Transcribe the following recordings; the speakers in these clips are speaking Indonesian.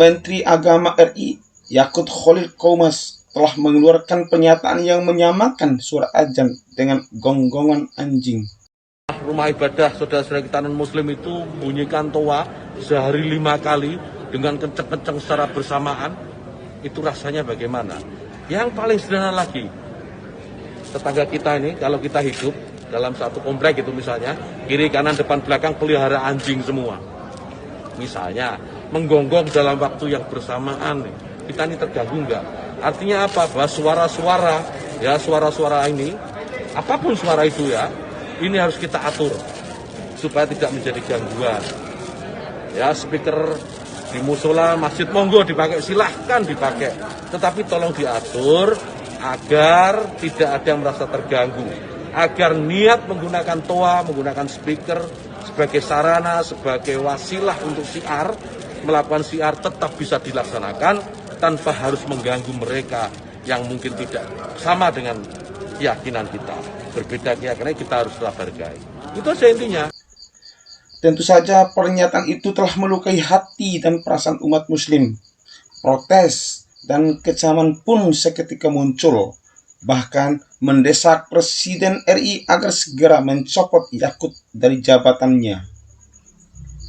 Menteri Agama RI Yakut Khalil Qomas telah mengeluarkan pernyataan yang menyamakan suara azan dengan gonggongan anjing. Rumah ibadah saudara-saudara kita non-muslim itu bunyikan toa sehari 5 kali dengan kenceng-kenceng secara bersamaan, itu rasanya bagaimana? Yang paling sederhana lagi, tetangga kita ini kalau kita hidup dalam satu komplek itu misalnya, kiri kanan depan belakang pelihara anjing semua. Misalnya, menggonggong dalam waktu yang bersamaan, kita ini terganggu enggak? Artinya apa? Bahwa suara-suara ini, apapun suara itu ya, ini harus kita atur supaya tidak menjadi gangguan. Ya, speaker di musola, masjid monggo dipakai, silahkan dipakai. Tetapi tolong diatur agar tidak ada yang merasa terganggu. Agar niat menggunakan toa, menggunakan speaker sebagai sarana, sebagai wasilah untuk syiar, melakukan syiar tetap bisa dilaksanakan tanpa harus mengganggu mereka yang mungkin tidak sama dengan keyakinan kita. Berbeda keyakinan, kita harus tetap hargai. Itu saja intinya. Tentu saja pernyataan itu telah melukai hati dan perasaan umat muslim. Protes dan kecaman pun seketika muncul. Bahkan mendesak Presiden RI agar segera mencopot Yakut dari jabatannya.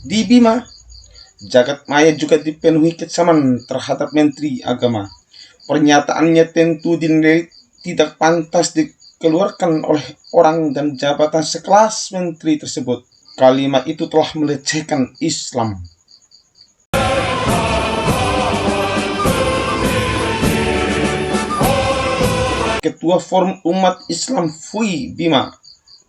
Di Bima, jagat maya juga dipenuhi kecaman terhadap Menteri Agama. Pernyataannya tentu dinilai tidak pantas dikeluarkan oleh orang dan jabatan sekelas menteri tersebut. Kalimat itu telah melecehkan Islam. Ketua Forum Umat Islam FUI Bima,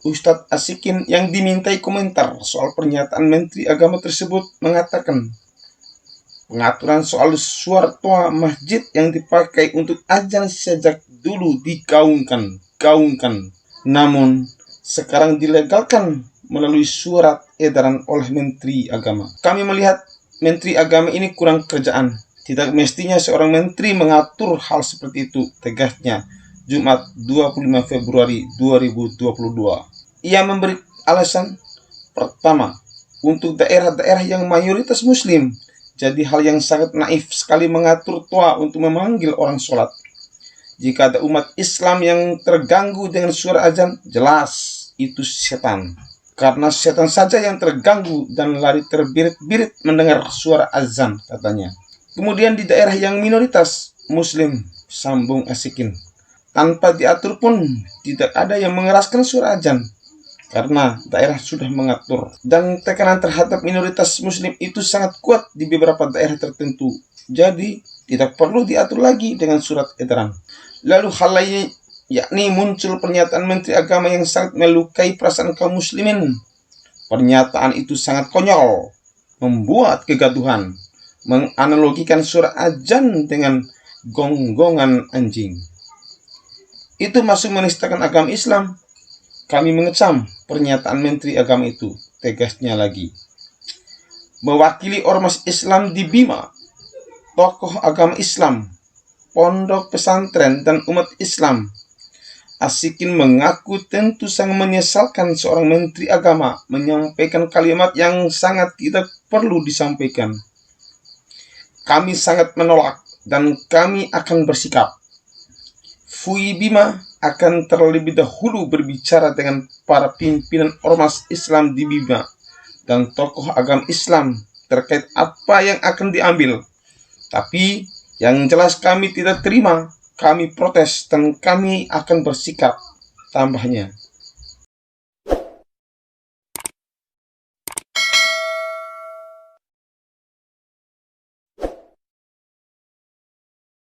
Ustadz Asikin, yang dimintai komentar soal pernyataan Menteri Agama tersebut mengatakan, pengaturan soal suara toa masjid yang dipakai untuk azan sejak dulu digaungkan. Namun, sekarang dilegalkan melalui surat edaran oleh Menteri Agama. Kami melihat Menteri Agama ini kurang kerjaan. Tidak mestinya seorang menteri mengatur hal seperti itu, tegasnya Jumat 25 Februari 2022. Ia memberi alasan, pertama, untuk daerah-daerah yang mayoritas muslim, jadi hal yang sangat naif sekali mengatur toa untuk memanggil orang sholat. Jika ada umat Islam yang terganggu dengan suara azan, jelas itu setan. Karena setan saja yang terganggu dan lari terbirit-birit mendengar suara azan, katanya. Kemudian di daerah yang minoritas muslim, sambung Asikin, tanpa diatur pun tidak ada yang mengeraskan suara azan, karena daerah sudah mengatur. Dan tekanan terhadap minoritas muslim itu sangat kuat di beberapa daerah tertentu. Jadi tidak perlu diatur lagi dengan surat edaran. Lalu hal lainnya, yakni muncul pernyataan Menteri Agama yang sangat melukai perasaan kaum muslimin. Pernyataan itu sangat konyol, membuat kegaduhan, menganalogikan suara azan dengan gonggongan anjing. Itu masuk menistakan agama Islam. Kami mengecam pernyataan Menteri Agama itu, tegasnya lagi. Mewakili ormas Islam di Bima, tokoh agama Islam, pondok pesantren, dan umat Islam, Asikin mengaku tentu sangat menyesalkan seorang Menteri Agama menyampaikan kalimat yang sangat tidak perlu disampaikan. Kami sangat menolak dan kami akan bersikap. FUI Bima akan terlebih dahulu berbicara dengan para pimpinan ormas Islam di Bima dan tokoh agama Islam terkait apa yang akan diambil. Tapi yang jelas kami tidak terima, kami protes dan kami akan bersikap, tambahnya.